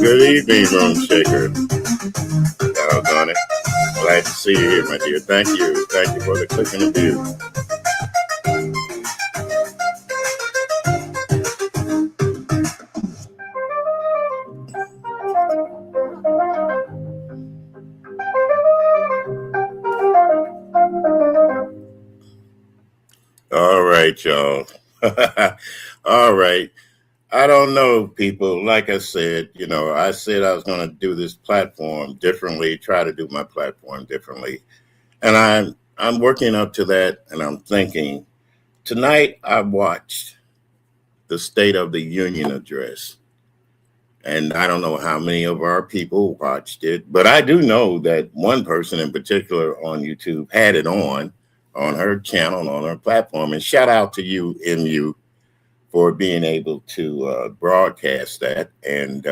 Good evening, Room Shaker. Doggone it. Glad to see you here, my dear. Thank you. Thank you for the click and the view. All right, y'all. All right. I don't know, people. Like I said, I said I was going to do this platform differently, try to do my platform differently. And I'm working up to that, and I'm thinking, tonight I watched the State of the Union address. And I don't know how many of our people watched it, but I do know that one person in particular on YouTube had it on her channel, on her platform. And shout out to you, MU, for being able to broadcast that and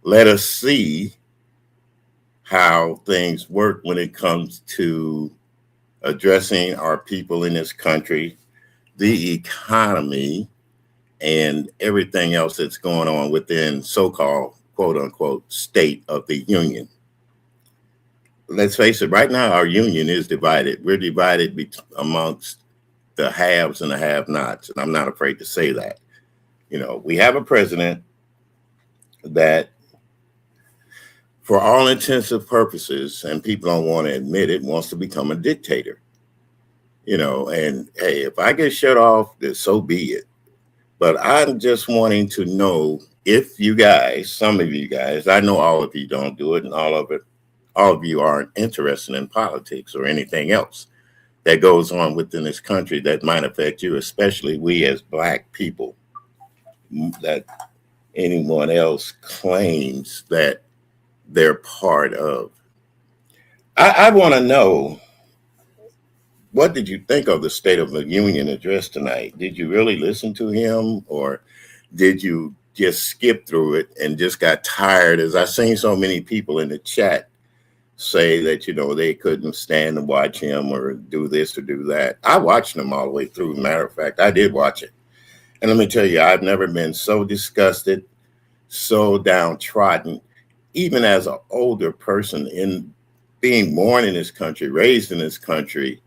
let us see how things work when it comes to addressing our people in this country, the economy, and everything else that's going on within so-called, quote unquote, State of the Union. Let's face it, right now our union is divided. We're divided amongst the haves and the have-nots, and I'm not afraid to say that. We have a president that, for all intensive purposes, and people don't want to admit it, wants to become a dictator. And hey, if I get shut off, then so be it. But I'm just wanting to know if you guys, some of you guys, I know all of you don't do it, and all of you aren't interested in politics or anything else that goes on within this country that might affect you, especially we as Black people, that anyone else claims that they're part of. I want to know, what did you think of the State of the Union address tonight? Did you really listen to him, or did you just skip through it and just got tired? As I've seen so many people in the chat say that, they couldn't stand to watch him or do this or do that. I watched him all the way through. Matter of fact, I did watch it. And let me tell you, I've never been so disgusted, so downtrodden, even as an older person in being born in this country, raised in this country,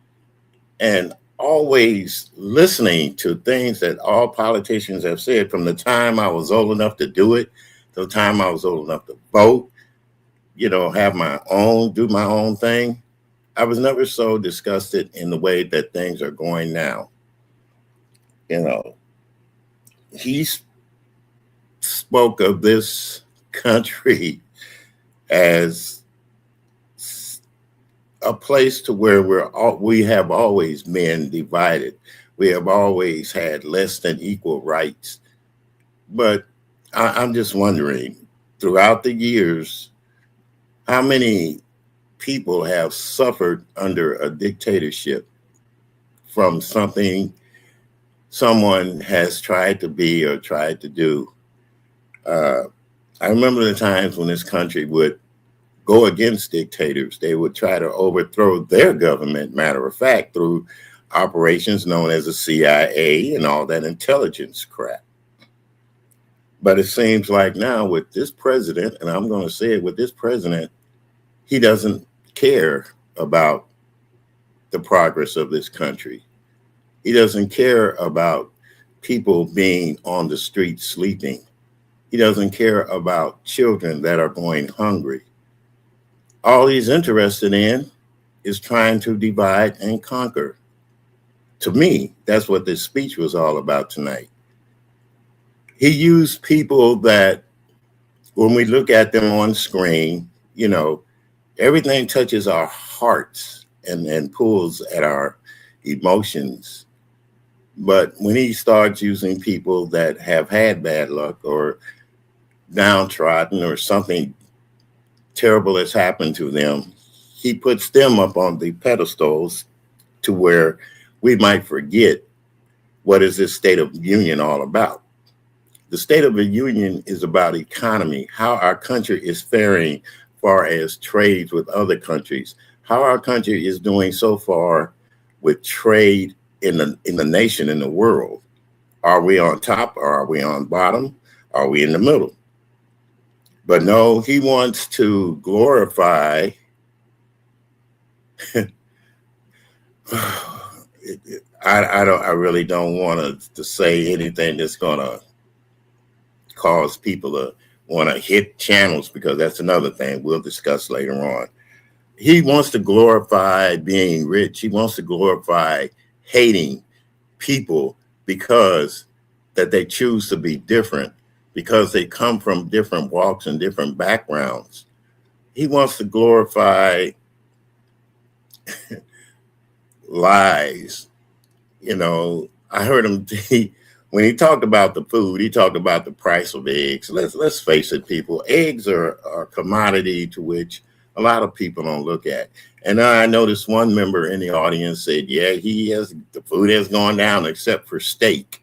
and always listening to things that all politicians have said from the time I was old enough to do it, to the time I was old enough to vote, have do my own thing. I was never so disgusted in the way that things are going now. He spoke of this country as a place to where we have always been divided. We have always had less than equal rights. But I'm just wondering, throughout the years, how many people have suffered under a dictatorship from something someone has tried to be or tried to do? I remember the times when this country would go against dictators. They would try to overthrow their government, matter of fact, through operations known as the CIA and all that intelligence crap. But it seems like now with this president, and I'm going to say it, with this president, he doesn't care about the progress of this country. He doesn't care about people being on the street sleeping. He doesn't care about children that are going hungry. All he's interested in is trying to divide and conquer. To me, that's what this speech was all about tonight. He used people that, when we look at them on screen, you know, everything touches our hearts and pulls at our emotions. But when he starts using people that have had bad luck or downtrodden or something terrible has happened to them, he puts them up on the pedestals to where we might forget what is this State of the Union all about. The State of the Union is about economy, how our country is faring far as trades with other countries, how our country is doing so far with trade in the nation, in the world. Are we on top or are we on bottom? Are we in the middle? But no, he wants to glorify I really don't want to say anything that's gonna cause people to want to hit channels, because that's another thing we'll discuss later on. He wants to glorify being rich. He wants to glorify hating people because that they choose to be different, because they come from different walks and different backgrounds. He wants to glorify lies. You know, I heard him when he talked about the food, he talked about the price of eggs. Let's face it, people, eggs are a commodity to which a lot of people don't look at. And I noticed one member in the audience said, yeah, the food has gone down except for steak.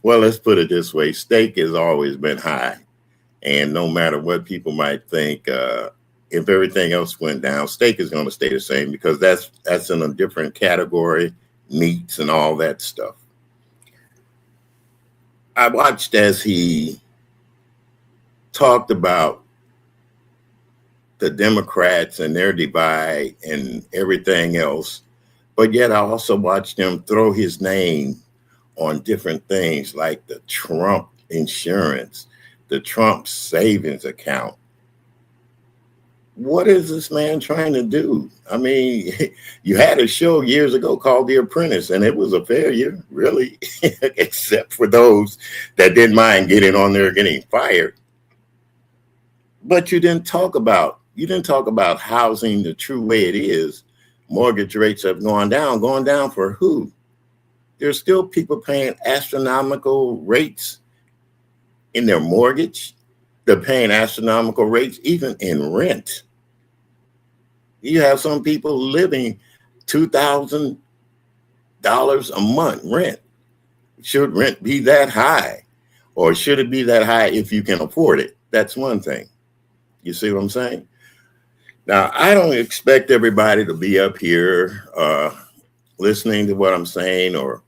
Well, let's put it this way. Steak has always been high. And no matter what people might think, if everything else went down, steak is going to stay the same, because that's in a different category, meats and all that stuff. I watched as he talked about the Democrats and their divide and everything else, but yet I also watched him throw his name on different things like the Trump insurance, the Trump savings account. What is this man trying to do? I mean, you had a show years ago called The Apprentice, and it was a failure, really, except for those that didn't mind getting on there getting fired. But you didn't talk about housing the true way it is. Mortgage rates have gone down for who? There's still people paying astronomical rates in their mortgage. They're paying astronomical rates even in rent. You have some people living $2,000 a month rent. Should rent be that high? Or should it be that high if you can afford it? That's one thing. You see what I'm saying? Now, I don't expect everybody to be up here listening to what I'm saying or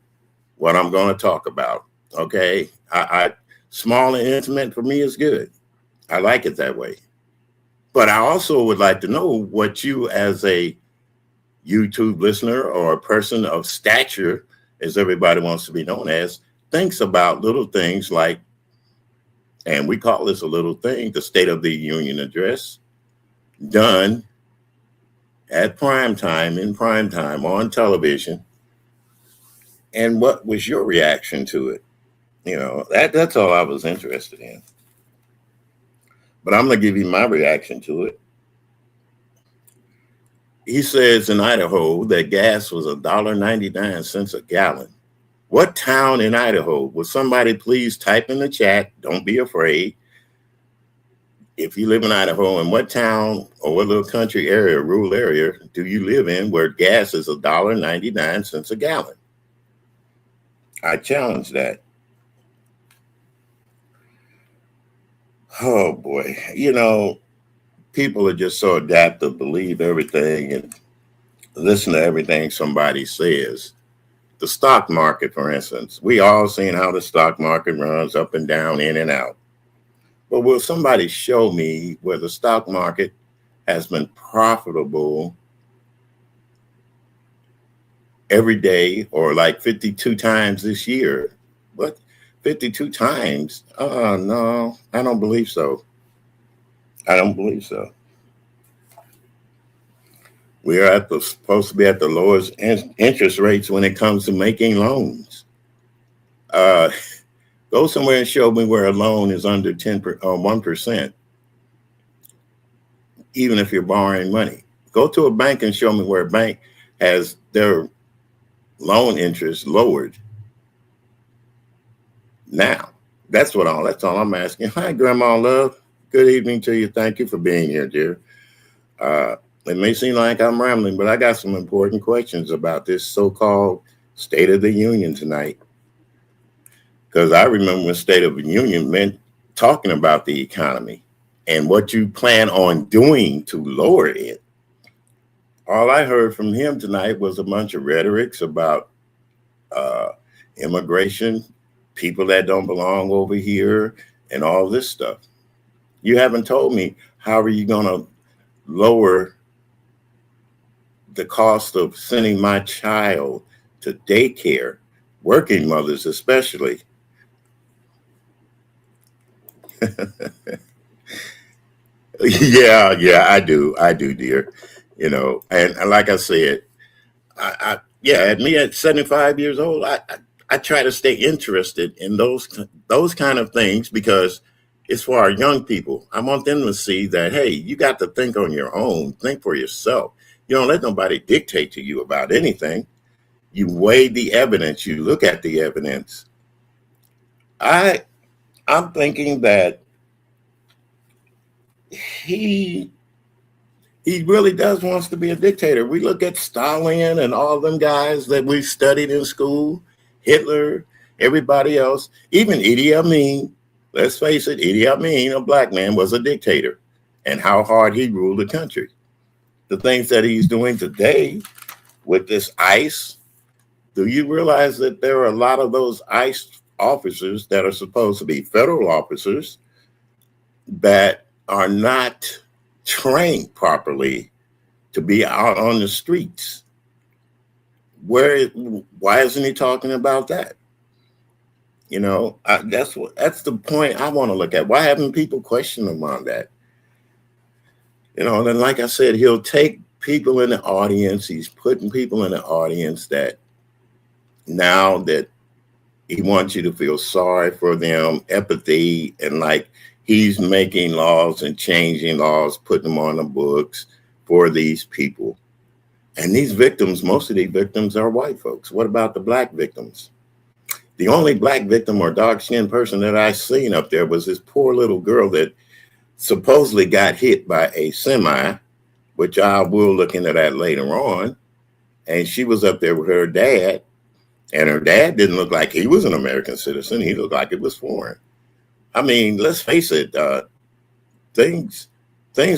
what I'm going to talk about. Okay. I small and intimate for me is good. I like it that way. But I also would like to know what you, as a YouTube listener or a person of stature, as everybody wants to be known as, thinks about little things like, and we call this a little thing, the State of the Union address, done at prime time, in prime time on television. And what was your reaction to it? You know, that's all I was interested in. But I'm going to give you my reaction to it. He says in Idaho that gas was $1.99 a gallon. What town in Idaho? Will somebody please type in the chat? Don't be afraid. If you live in Idaho, in what town or what little country area, rural area, do you live in where gas is $1.99 a gallon? I challenge that. Oh boy, people are just so adaptive, believe everything and listen to everything somebody says. The stock market, for instance, we all seen how the stock market runs up and down, in and out. But will somebody show me where the stock market has been profitable every day or like 52 times this year? What? 52 times? No, I don't believe so. I don't believe so. We are supposed to be at the lowest interest rates when it comes to making loans. Uh, Go somewhere and show me where a loan is under 1%, even if you're borrowing money. Go to a bank and show me where a bank has their loan interest lowered now. That's all I'm asking. Hi, Grandma Love. Good evening to you. Thank you for being here, dear. Uh, it may seem like I'm rambling, but I got some important questions about this so-called State of the Union tonight. Because I remember when State of the Union meant talking about the economy and what you plan on doing to lower it. All I heard from him tonight was a bunch of rhetorics about uh, immigration, people that don't belong over here, and all this stuff. You haven't told me how are you going to lower the cost of sending my child to daycare, working mothers especially. Yeah, I do, dear. And like I said, yeah, at me at 75 years old, I try to stay interested in those kind of things because it's for our young people. I want them to see that, hey, you got to think on your own, think for yourself. You don't let nobody dictate to you about anything. You weigh the evidence, you look at the evidence. I I'm thinking that he he really does wants to be a dictator. We look at Stalin and all them guys that we studied in school, Hitler, everybody else, even Idi Amin. Let's face it, Idi Amin, a black man, was a dictator, and how hard he ruled the country. The things that he's doing today with this ICE, do you realize that there are a lot of those ICE officers that are supposed to be federal officers that are not trained properly to be out on the streets? Why isn't he talking about that? That's the point I want to look at. Why haven't people questioned him on that? And then, like I said, he'll take people in the audience. He's putting people in the audience that now that he wants you to feel sorry for them, empathy, and like he's making laws and changing laws, putting them on the books for these people. And these victims, most of these victims are white folks. What about the black victims? The only black victim or dark-skinned person that I seen up there was this poor little girl that supposedly got hit by a semi, which I will look into that later on. And she was up there with her dad, and her dad didn't look like he was an American citizen. He looked like it was foreign. I mean, let's face it, things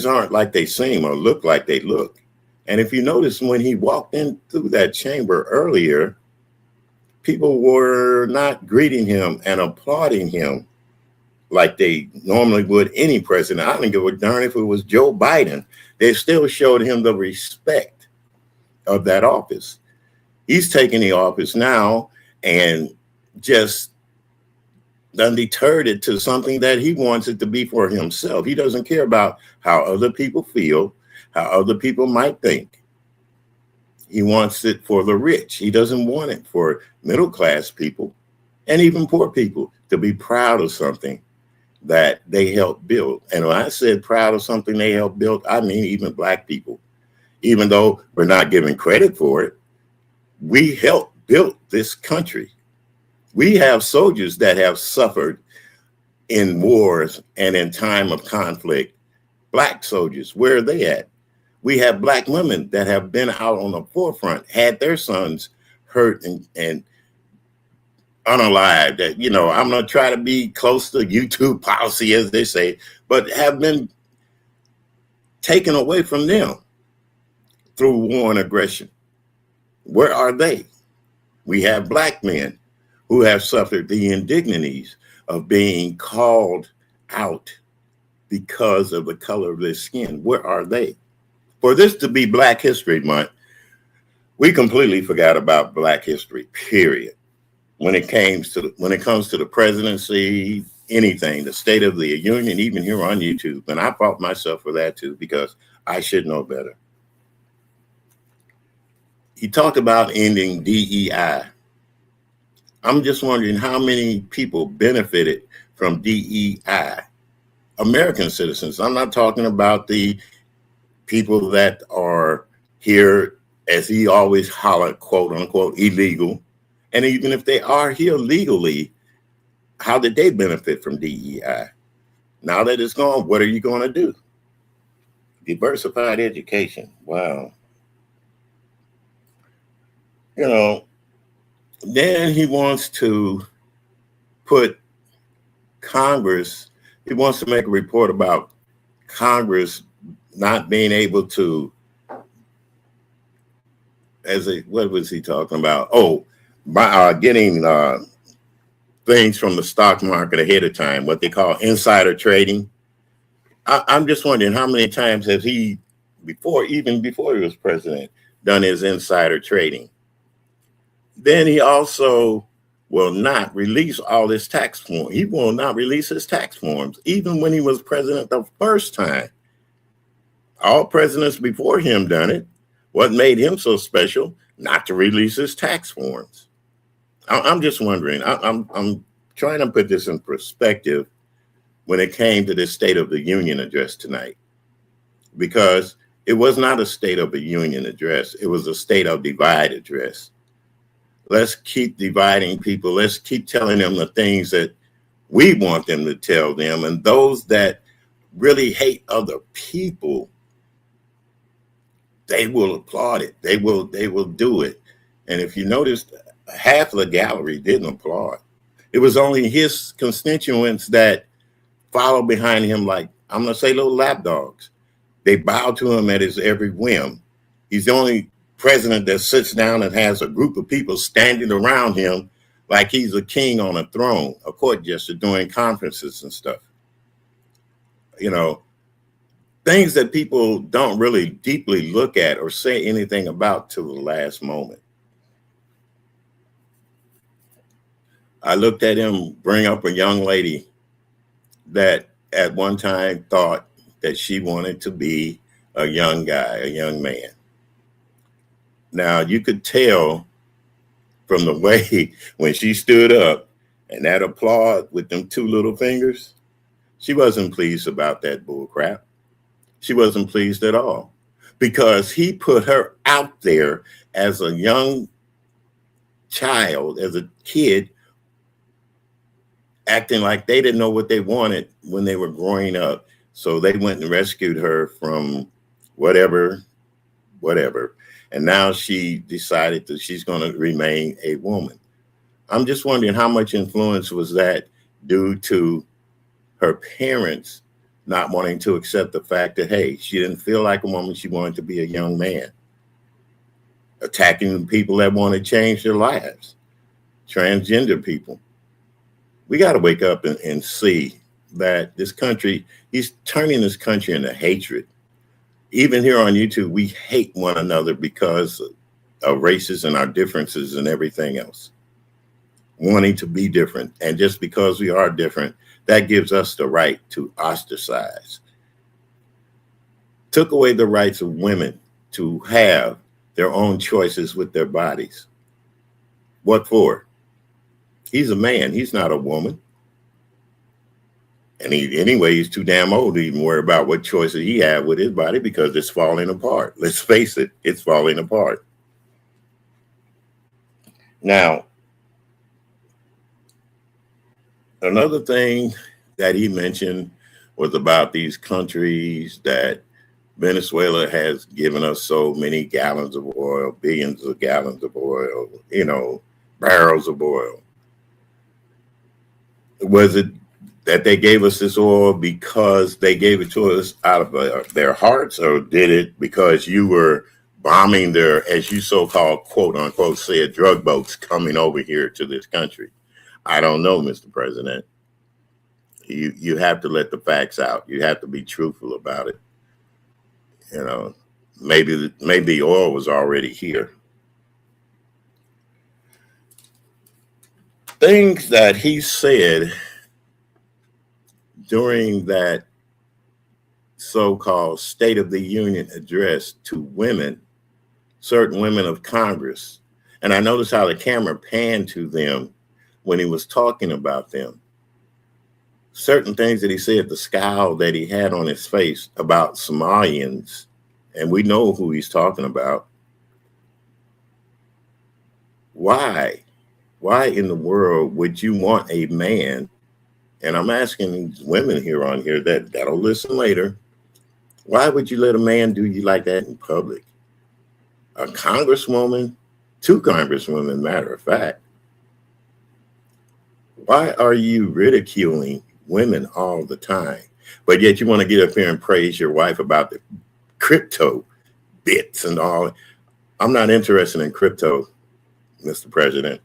aren't like they seem or look like they look. And if you notice, when he walked in through that chamber earlier, people were not greeting him and applauding him like they normally would any president. I don't give a darn if it was Joe Biden. They still showed him the respect of that office. He's taking the office now and just done deterred it to something that he wants it to be for himself. He doesn't care about how other people feel, how other people might think. He wants it for the rich. He doesn't want it for middle class people and even poor people to be proud of something that they helped build. And when I said proud of something they helped build, I mean even black people. Even though we're not given credit for it, we helped build this country. We have soldiers that have suffered in wars and in time of conflict. Black soldiers, where are they at? We have black women that have been out on the forefront, had their sons hurt and unalive, that, I'm going to try to be close to YouTube policy, as they say, but have been taken away from them through war and aggression. Where are they? We have black men who have suffered the indignities of being called out because of the color of their skin. Where are they? For this to be Black History Month, we completely forgot about Black history, period. When it comes to the presidency, anything, the State of the Union, even here on YouTube. And I fault myself for that too, because I should know better. He talked about ending DEI. I'm just wondering how many people benefited from DEI. American citizens. I'm not talking about the people that are here, as he always hollered, quote unquote, illegal. And even if they are here legally, how did they benefit from DEI? Now that it's gone, what are you going to do? Diversified education. Wow. Then he wants to put Congress, he wants to make a report about Congress not being able to, what was he talking about? Oh, by getting things from the stock market ahead of time, what they call insider trading. I'm just wondering how many times has he, even before he was president, done his insider trading? Then he also will not release all his tax forms. He will not release his tax forms, even when he was president the first time. All presidents before him done it. What made him so special not to release his tax forms? I'm just wondering. I'm trying to put this in perspective when it came to this State of the Union address tonight, because it was not a State of the Union address. It was a State of Divide address. Let's keep dividing people. Let's keep telling them the things that we want them to tell them. And those that really hate other people, they will applaud it. They will do it. And if you noticed, half of the gallery didn't applaud. It was only his constituents that followed behind him like, I'm going to say, little lapdogs. They bow to him at his every whim. He's the only president that sits down and has a group of people standing around him like he's a king on a throne, a court jester doing conferences and stuff. Things that people don't really deeply look at or say anything about till the last moment. I looked at him bring up a young lady that at one time thought that she wanted to be a young guy, a young man. Now, you could tell from the way when she stood up and that applaud with them two little fingers, she wasn't pleased about that bull crap. She wasn't pleased at all, because he put her out there as a young child, as a kid, acting like they didn't know what they wanted when they were growing up. So they went and rescued her from whatever. And now she decided that she's going to remain a woman. I'm just wondering how much influence was that due to her parents not wanting to accept the fact that, hey, she didn't feel like a woman. She wanted to be a young man. Attacking people that want to change their lives. Transgender people. We got to wake up and see that this country, he's turning this country into hatred. Even here on YouTube, we hate one another because of races and our differences and everything else. Wanting to be different. And just because we are different, that gives us the right to ostracize. Took away the rights of women to have their own choices with their bodies. What for? He's a man. He's not a woman. And he's too damn old to even worry about what choices he had with his body, because it's falling apart. Let's face it, it's falling apart. Now, another thing that he mentioned was about these countries that Venezuela has given us so many gallons of oil, billions of gallons of oil, barrels of oil. Was it that they gave us this oil because they gave it to us out of their hearts, or did it because you were bombing their, as you so-called quote unquote said, drug boats coming over here to this country? I don't know, Mr. President. You have to let the facts out. You have to be truthful about it. You know, maybe the oil was already here. Things that he said during that so-called State of the Union address to women, certain women of Congress. And I noticed how the camera panned to them when he was talking about them. Certain things that he said, the scowl that he had on his face about Somalians, and we know who he's talking about. Why? Why in the world would you want a man, and I'm asking these women on here that'll listen later, why would you let a man do you like that in public? A congresswoman, two congresswomen, matter of fact. Why are you ridiculing women all the time? But yet you want to get up here and praise your wife about the crypto bits and all. I'm not interested in crypto, Mr. President.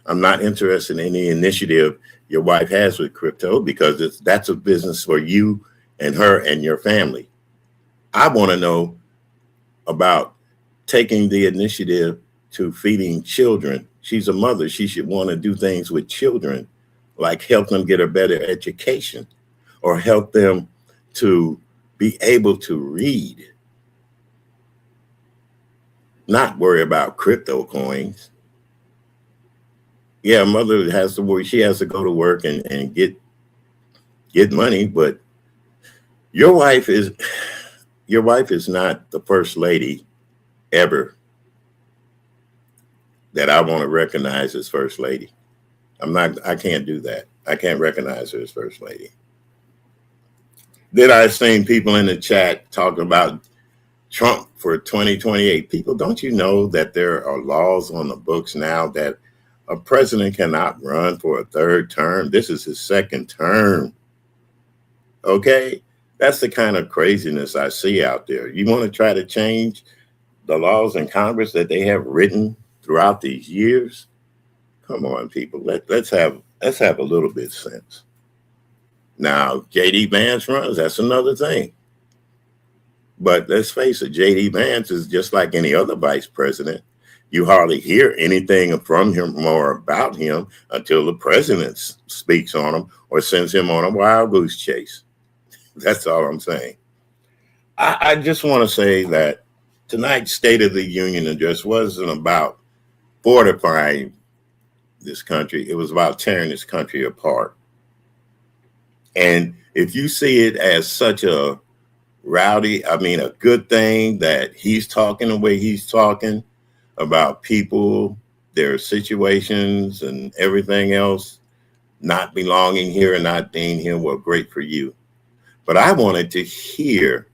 I'm not interested in any initiative your wife has with crypto, because that's a business for you and her and your family. I want to know about taking the initiative to feeding children. She's a mother. She should want to do things with children, like help them get a better education or help them to be able to read, not worry about crypto coins. Yeah, mother has to worry. She has to go to work and get money, but your wife is not the first lady ever that I want to recognize as first lady. I can't do that. I can't recognize her as first lady. Then I've seen people in the chat talking about Trump for 2028. People, don't you know that there are laws on the books now that a president cannot run for a third term? This is his second term. Okay? That's the kind of craziness I see out there. You want to try to change the laws in Congress that they have written throughout these years? Come on, people. Let's have a little bit of sense. Now, J.D. Vance runs, that's another thing. But let's face it, J.D. Vance is just like any other vice president. You hardly hear anything from him or about him until the president speaks on him or sends him on a wild goose chase. That's all I'm saying. I just want to say that tonight's State of the Union address wasn't about fortifying this country. It was about tearing this country apart. And if you see it as such a a good thing that he's talking the way he's talking about people, their situations and everything else, not belonging here and not being here, well, great for you. But I wanted to hear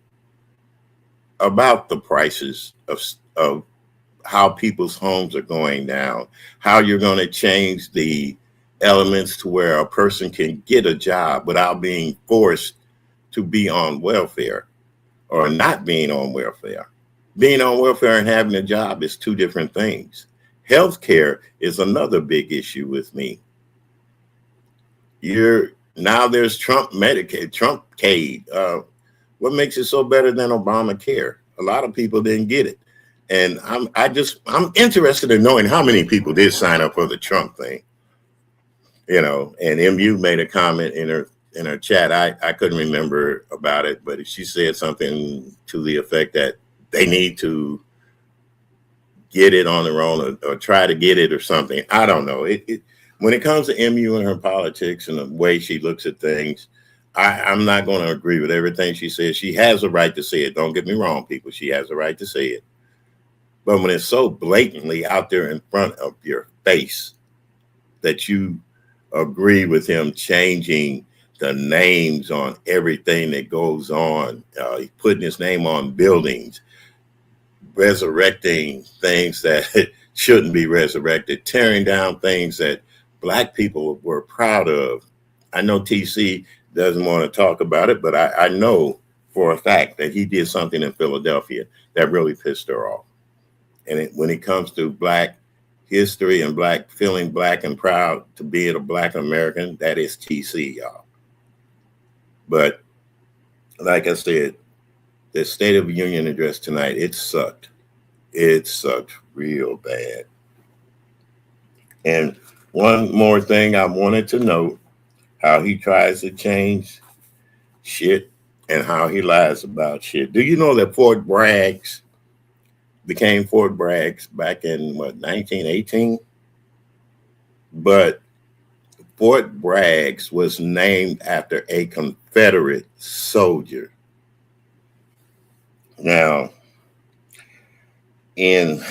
about the prices of how people's homes are going down, how you're going to change the elements to where a person can get a job without being forced to be on welfare or not being on welfare. Being on welfare and having a job is two different things. Healthcare is another big issue with me. Now there's Trump Medicaid, Trumpcade. What makes it so better than Obamacare? A lot of people didn't get it. And I'm interested in knowing how many people did sign up for the Trump thing. You know, and MU made a comment in her chat. I couldn't remember about it, but she said something to the effect that they need to get it on their own or try to get it or something. I don't know. When it comes to MU and her politics and the way she looks at things, I'm not going to agree with everything she says. She has a right to say it. Don't get me wrong, people. She has a right to say it. But when it's so blatantly out there in front of your face that you agree with him changing the names on everything that goes on, putting his name on buildings, resurrecting things that shouldn't be resurrected, tearing down things that Black people were proud of. I know TC doesn't want to talk about it, but I know for a fact that he did something in Philadelphia that really pissed her off. And when it comes to Black history and feeling Black and proud to be a Black American, that is TC, y'all. But like I said, the State of the Union address tonight, it sucked. It sucked real bad. And one more thing I wanted to note, how he tries to change shit and how he lies about shit. Do you know that Fort Bragg became Fort Bragg back in 1918? But Fort Bragg was named after a Confederate soldier. Now, in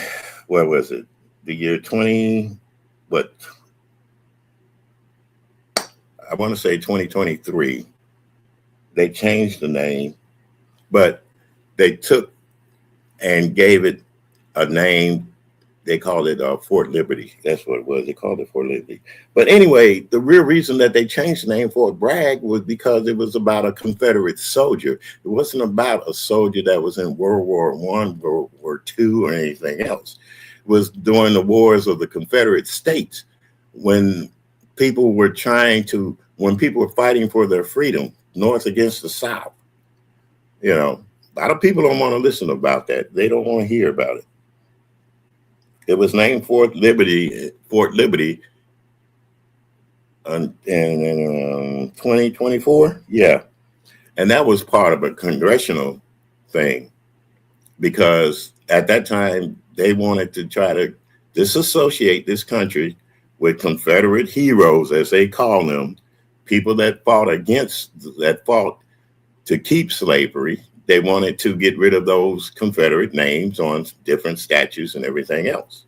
where was it? The year 20, what? I want to say 2023. They changed the name, but they took and gave it a name. They called it Fort Liberty. That's what it was. They called it Fort Liberty. But anyway, the real reason that they changed the name Fort Bragg was because it was about a Confederate soldier. It wasn't about a soldier that was in World War I, World War II, or anything else. It was during the wars of the Confederate States when people were fighting for their freedom, North against the South. You know, a lot of people don't want to listen about that. They don't want to hear about it. It was named Fort Liberty in 2024. Yeah. And that was part of a congressional thing because at that time they wanted to try to disassociate this country with Confederate heroes, as they call them, people that fought to keep slavery. They wanted to get rid of those Confederate names on different statues and everything else.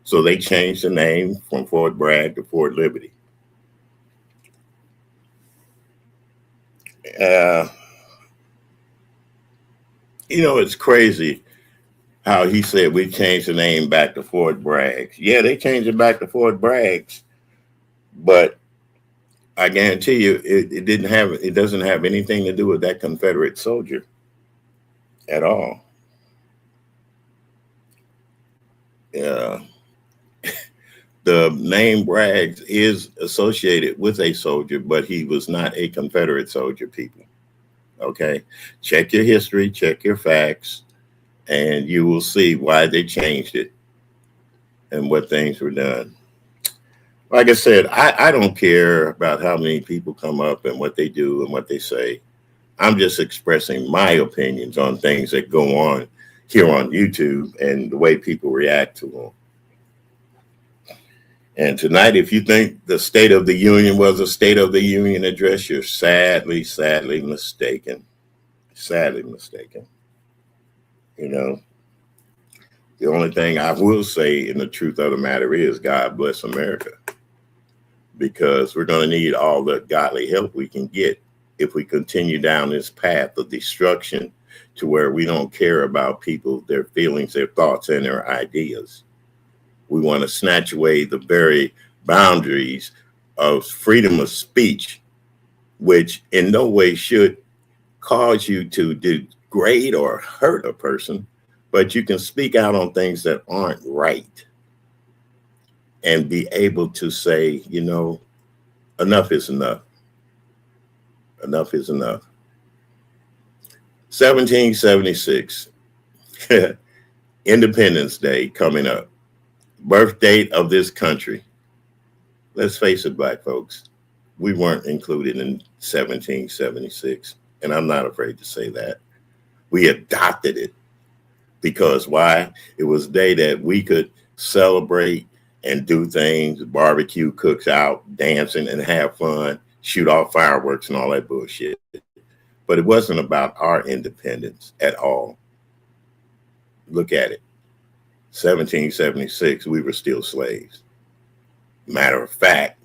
So they changed the name from Fort Bragg to Fort Liberty. It's crazy how he said we changed the name back to Fort Bragg. Yeah, they changed it back to Fort Bragg, but I guarantee you it doesn't have anything to do with that Confederate soldier at all. Yeah. The name Bragg is associated with a soldier, but he was not a Confederate soldier, people. Okay. Check your history, check your facts, and you will see why they changed it and what things were done. Like I said, I don't care about how many people come up and what they do and what they say. I'm just expressing my opinions on things that go on here on YouTube and the way people react to them. And tonight, if you think the State of the Union was a State of the Union address, you're sadly mistaken. Sadly mistaken. You know, the only thing I will say in the truth of the matter is God bless America, because we're going to need all the godly help we can get if we continue down this path of destruction to where we don't care about people, their feelings, their thoughts, and their ideas. We want to snatch away the very boundaries of freedom of speech, which in no way should cause you to degrade or hurt a person, but you can speak out on things that aren't right and be able to say, enough is enough. Enough is enough. 1776, Independence Day coming up. Birth date of this country. Let's face it, Black folks, we weren't included in 1776. And I'm not afraid to say that. We adopted it because why? It was a day that we could celebrate and do things, barbecue, cooks out, dancing and have fun, shoot off fireworks and all that bullshit. But it wasn't about our independence at all. Look at it. 1776, we were still slaves. Matter of fact,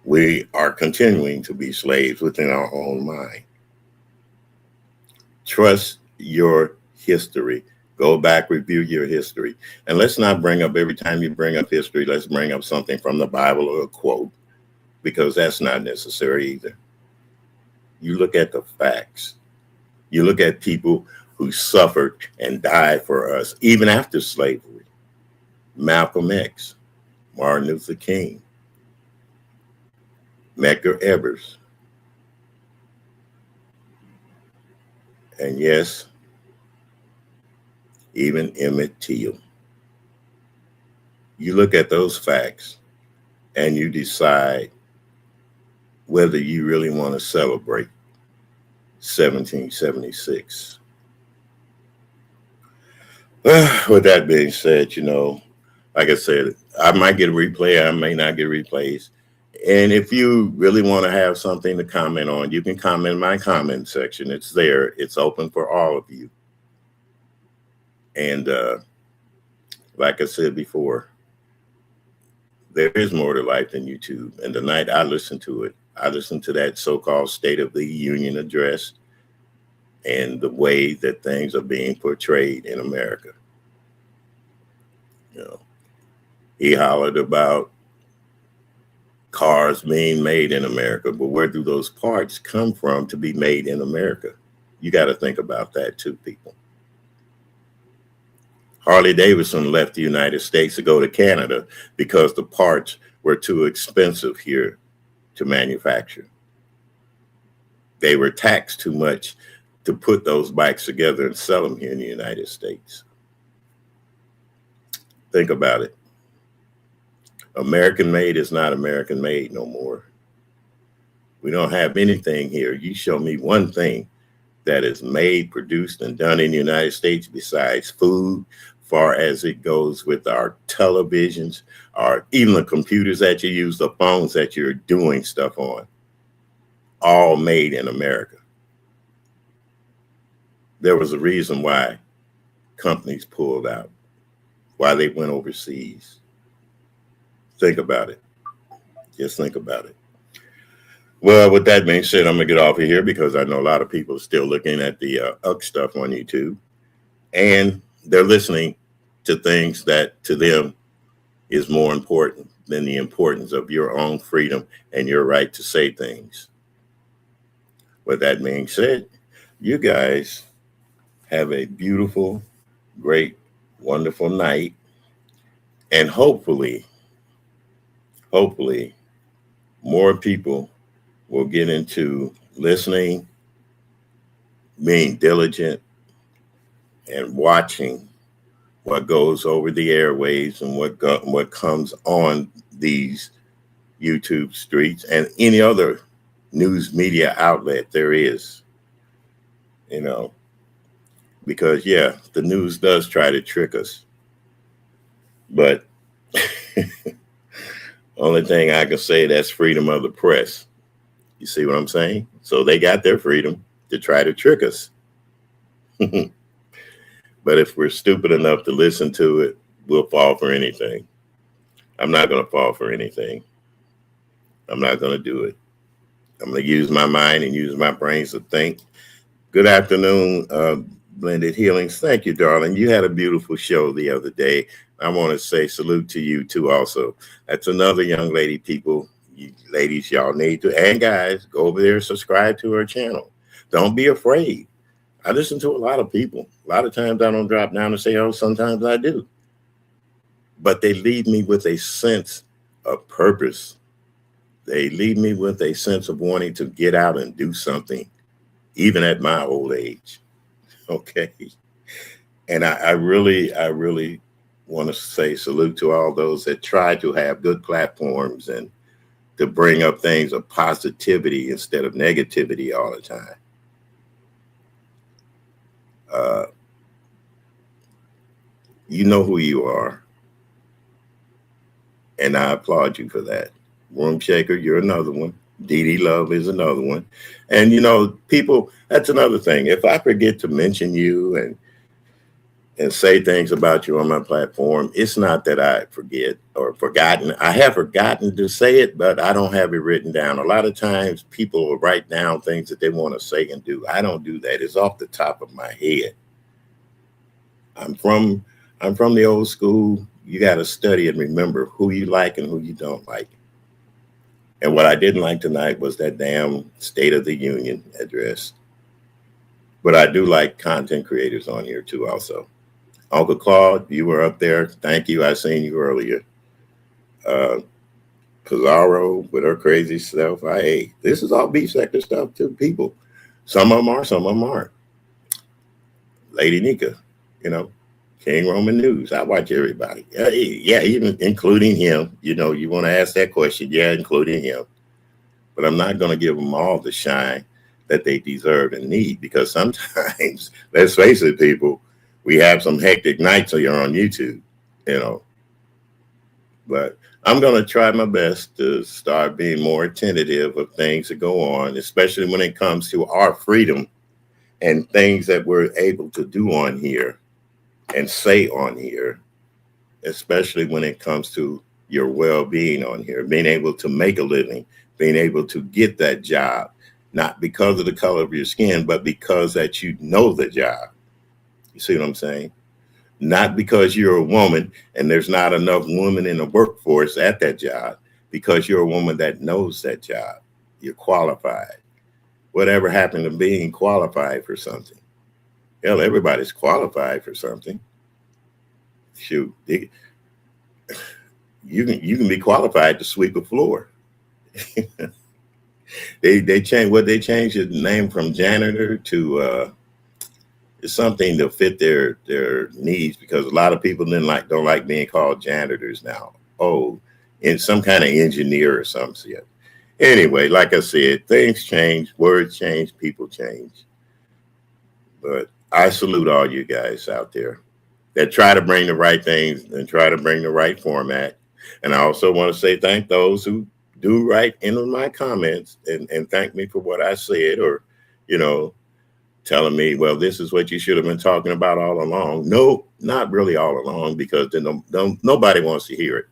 we are continuing to be slaves within our own mind. Trust your history. Go back, review your history. And let's not bring up, every time you bring up history, let's bring up something from the Bible or a quote, because that's not necessary either. You look at the facts. You look at people who suffered and died for us, even after slavery. Malcolm X, Martin Luther King, Medgar Evers, and yes, even Emmett Till. You look at those facts and you decide whether you really want to celebrate 1776. With that being said, like I said, I might get a replay, I may not get replays. And if you really want to have something to comment on, you can comment in my comment section. It's there. It's open for all of you. And like I said before, there is more to life than YouTube. And the night I listened to it, I listened to that so-called State of the Union address and the way that things are being portrayed in America. He hollered about cars being made in America, but where do those parts come from to be made in America? You got to think about that too, people. Harley Davidson left the United States to go to Canada because the parts were too expensive here to manufacture. They were taxed too much to put those bikes together and sell them here in the United States. Think about it. American made is not American made no more. We don't have anything here. You show me one thing that is made, produced, and done in the United States besides food, far as it goes with our televisions, or even the computers that you use, the phones that you're doing stuff on, all made in America. There was a reason why companies pulled out, why they went overseas. Think about it. Just think about it. Well, with that being said, I'm going to get off of here because I know a lot of people are still looking at the UCK stuff on YouTube. And they're listening to things that to them is more important than the importance of your own freedom and your right to say things. With that being said, you guys have a beautiful, great, wonderful night. And hopefully, more people will get into listening, being diligent, and watching what goes over the airwaves and what comes on these YouTube streets and any other news media outlet there is. Because the news does try to trick us. But only thing I can say, that's freedom of the press. You see what I'm saying? So they got their freedom to try to trick us. But if we're stupid enough to listen to it, we'll fall for anything. I'm not going to fall for anything. I'm not going to do it. I'm going to use my mind and use my brains to think. Good afternoon, Blended Healings. Thank you, darling. You had a beautiful show the other day. I want to say salute to you too also. That's another young lady, people. You ladies, y'all need to, and guys, go over there and subscribe to her channel. Don't be afraid. I listen to a lot of people. A lot of times I don't drop down and say, oh, sometimes I do. But they leave me with a sense of purpose. They leave me with a sense of wanting to get out and do something, even at my old age. Okay. And I really want to say salute to all those that try to have good platforms and to bring up things of positivity instead of negativity all the time. You know who you are. And I applaud you for that. Room Shaker, you're another one. Dee Love is another one. And, people, that's another thing. If I forget to mention you and say things about you on my platform, it's not that I forget or forgotten. I have forgotten to say it, but I don't have it written down. A lot of times people will write down things that they want to say and do. I don't do that. It's off the top of my head. I'm from the old school. You got to study and remember who you like and who you don't like. And what I didn't like tonight was that damn State of the Union address. But I do like content creators on here too also. Uncle Claude, you were up there. Thank you. I seen you earlier. Pizarro with her crazy stuff. This is all beef sector stuff too, people. Some of them are, some of them aren't. Lady Nika, King Roman News. I watch everybody. Yeah, even including him. You want to ask that question. Yeah, including him. But I'm not going to give them all the shine that they deserve and need, because sometimes, let's face it, people, we have some hectic nights here on YouTube, But I'm going to try my best to start being more attentive of things that go on, especially when it comes to our freedom and things that we're able to do on here and say on here, especially when it comes to your well-being on here, being able to make a living, being able to get that job, not because of the color of your skin, but because that you know the job. You see what I'm saying? Not because you're a woman and there's not enough women in the workforce at that job, because you're a woman that knows that job. You're qualified. Whatever happened to being qualified for something? Hell, everybody's qualified for something. Shoot, you can be qualified to sweep a floor. They changed the name from janitor to something to fit their needs, because a lot of people don't like being called janitors now. Oh, in some kind of engineer or something. Anyway, like I said, things change, words change, people change. But I salute all you guys out there that try to bring the right things and try to bring the right format. And I also want to say thank those who do write in my comments and thank me for what I said, or, telling me, well, this is what you should have been talking about all along. No, not really all along, because nobody wants to hear it.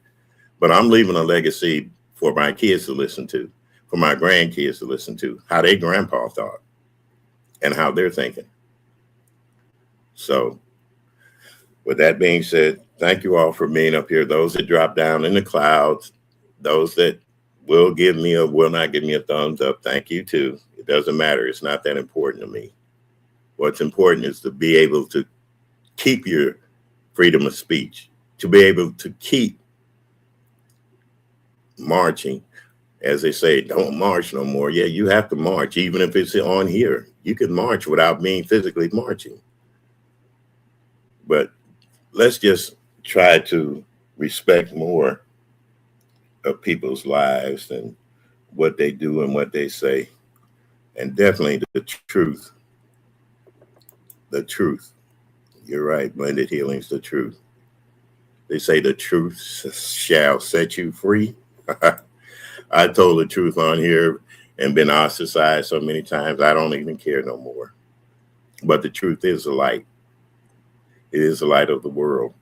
But I'm leaving a legacy for my kids to listen to, for my grandkids to listen to, how their grandpa thought and how they're thinking. So with that being said, thank you all for being up here. Those that drop down in the clouds, those that will give me or will not give me a thumbs up, thank you too. It doesn't matter. It's not that important to me. What's important is to be able to keep your freedom of speech, to be able to keep marching. As they say, don't march no more. Yeah, you have to march, even if it's on here. You can march without being physically marching. But let's just try to respect more of people's lives and what they do and what they say. And definitely the truth. The truth. You're right, Blended Healing's the truth. They say the truth shall set you free. I told the truth on here and been ostracized so many times, I don't even care no more. But the truth is the light. It is the light of the world.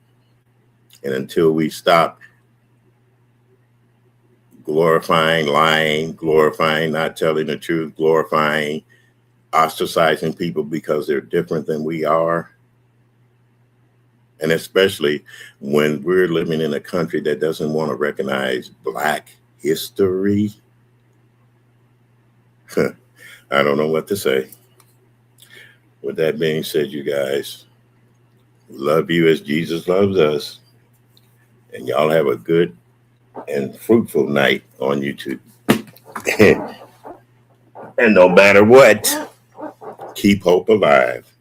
And until we stop glorifying lying, glorifying not telling the truth, glorifying ostracizing people because they're different than we are, and especially when we're living in a country that doesn't want to recognize Black history, I don't know what to say. With that being said, you guys, love you as Jesus loves us. And y'all have a good and fruitful night on YouTube. And no matter what, keep hope alive.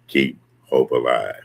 Keep hope alive.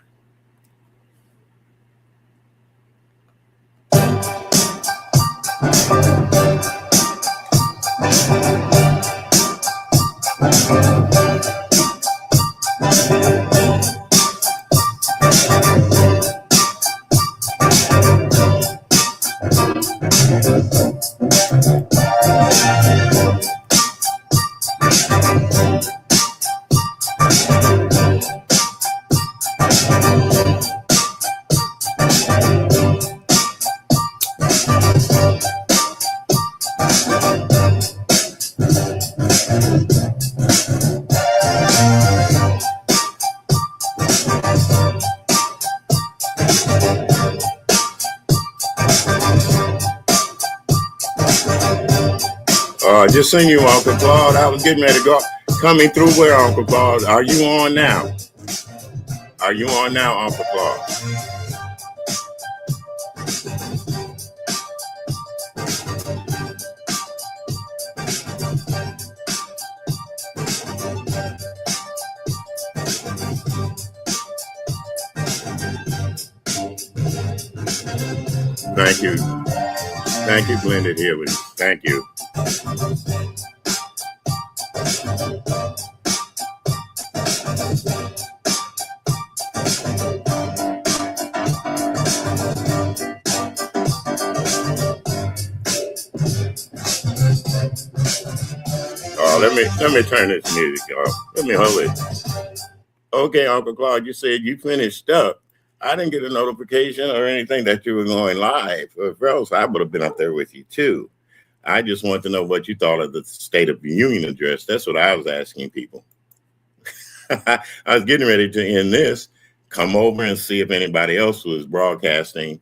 Just seen you, Uncle Claude. I was getting ready to go. Coming through where, Uncle Claude? Are you on now? Are you on now, Uncle Claude? Thank you. Thank you, Blended Healing. Thank you. Let me turn this music off. Let me hold it. Okay, Uncle Claude, you said you finished up. I didn't get a notification or anything that you were going live. If else, I would have been up there with you too. I just want to know what you thought of the State of the Union address. That's what I was asking people. I was getting ready to end this, come over and see if anybody else was broadcasting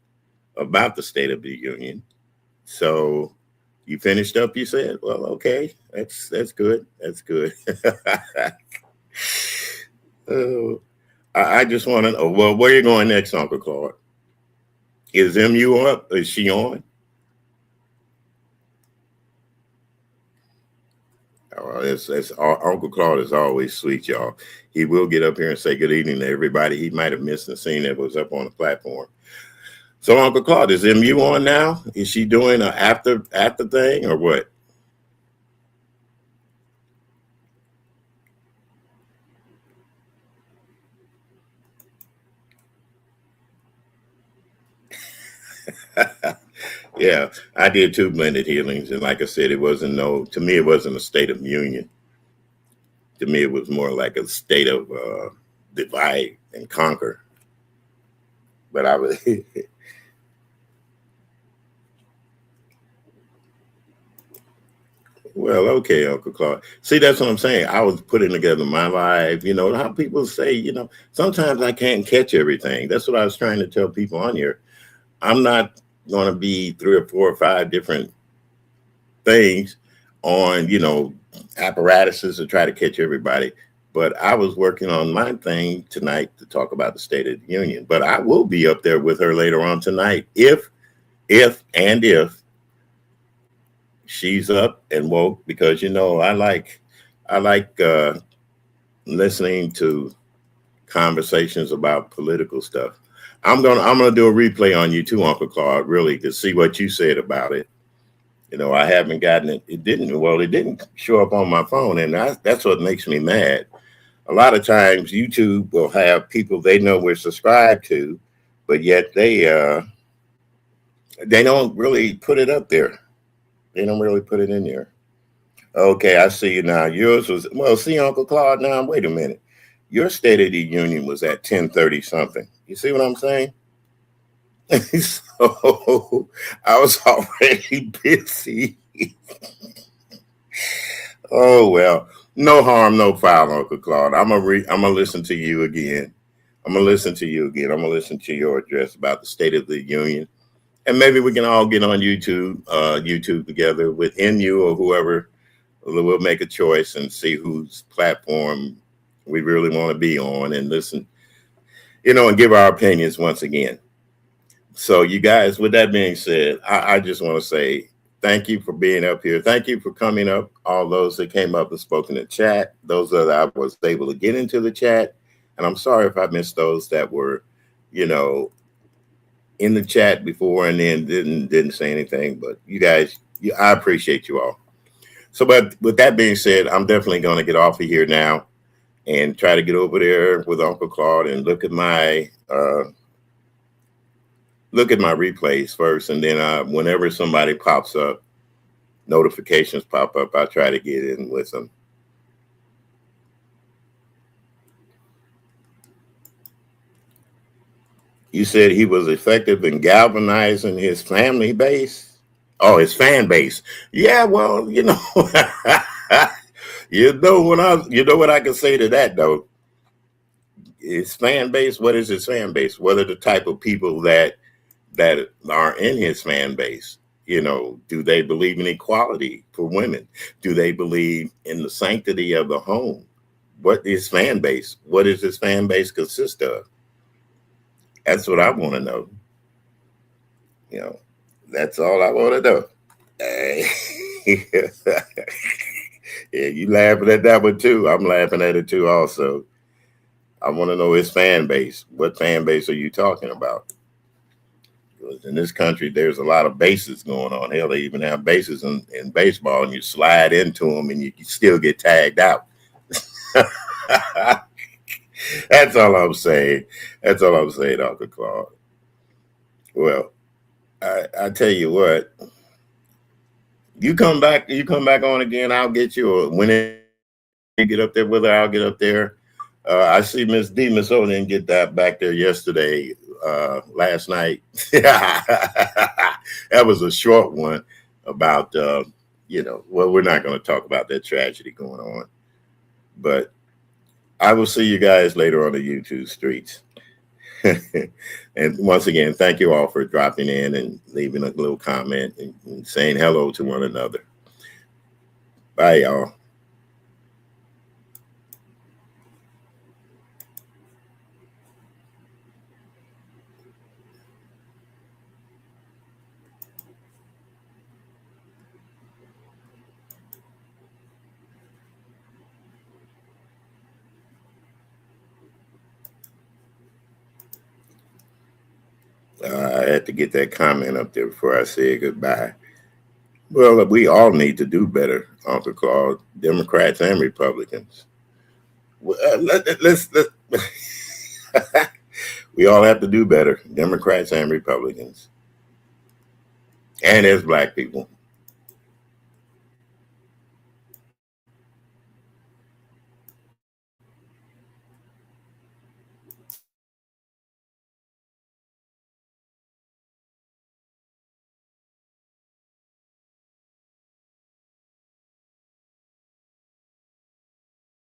about the State of the Union. So you finished up, you said? Well, okay. That's good. That's good. I just want to know, well, where are you going next, Uncle Claude? Is MU up? Is she on? Uncle Claude is always sweet, y'all. He will get up here and say good evening to everybody. He might have missed the scene that was up on the platform. So, Uncle Claude, is MU on now? Is she doing an after thing or what? Yeah, I did 2 blended healings, and like I said, to me, it wasn't a state of union. To me, it was more like a state of divide and conquer. But I was. Well, okay, Uncle Claude. See, that's what I'm saying. I was putting together my life. You know how people say, sometimes I can't catch everything. That's what I was trying to tell people on here. I'm not going to be 3 or 4 or 5 different things on, apparatuses to try to catch everybody. But I was working on my thing tonight to talk about the State of the Union. But I will be up there with her later on tonight if she's up and woke, because I like listening to conversations about political stuff. I'm gonna do a replay on you too, Uncle Claude, really, to see what you said about it. I haven't gotten it. It didn't show up on my phone, and that's what makes me mad. A lot of times YouTube will have people they know we're subscribed to, but yet they don't really put it up there. They don't really put it in there. Okay, I see you now. Yours was, see, Uncle Claude, now, wait a minute. Your State of the Union was at 10:30 something. You see what I'm saying? So I was already busy. Oh, well, no harm, no foul, Uncle Claude. I'm gonna listen to you again. I'm gonna listen to your address about the State of the Union. And maybe we can all get on YouTube together with MU or whoever. We'll make a choice and see whose platform we really want to be on and listen, and give our opinions once again. So you guys, with that being said, I just want to say thank you for being up here. Thank you for coming up. All those that came up and spoke in the chat, those that I was able to get into the chat. And I'm sorry if I missed those that were, in the chat before and then didn't say anything, but you guys, I appreciate you all. So, but with that being said, I'm definitely going to get off of here now and try to get over there with Uncle Claude and look at my replays first, and then whenever somebody pops up, notifications pop up, I try to get in with them. You said he was effective in galvanizing his family base. Oh, his fan base. Yeah, well, you know what I can say to that though. His fan base. What is his fan base? What are the type of people that are in his fan base? Do they believe in equality for women? Do they believe in the sanctity of the home? What is fan base? What does this fan base consist of? That's what I want to know. You know, that's all I want to know. Hey. Yeah, you laughing at that one too. I'm laughing at it too also. I want to know his fan base. What fan base are you talking about? Because in this country, there's a lot of bases going on. Hell, they even have bases in baseball, and you slide into them and you still get tagged out. That's all I'm saying. That's all I'm saying, Uncle Claude. Well, I tell you what, you come back on again, I'll get you. Or when you get up there with her, I'll get up there. I see Miss D. Miss O didn't get that back there yesterday, last night. That was a short one about, well, we're not going to talk about that tragedy going on. But I will see you guys later on the YouTube streets. And once again, thank you all for dropping in and leaving a little comment and saying hello to one another. Bye, y'all. I had to get that comment up there before I say goodbye. Well, we all need to do better, Uncle Claude, Democrats and Republicans. Well, let's we all have to do better, Democrats and Republicans, and as Black people.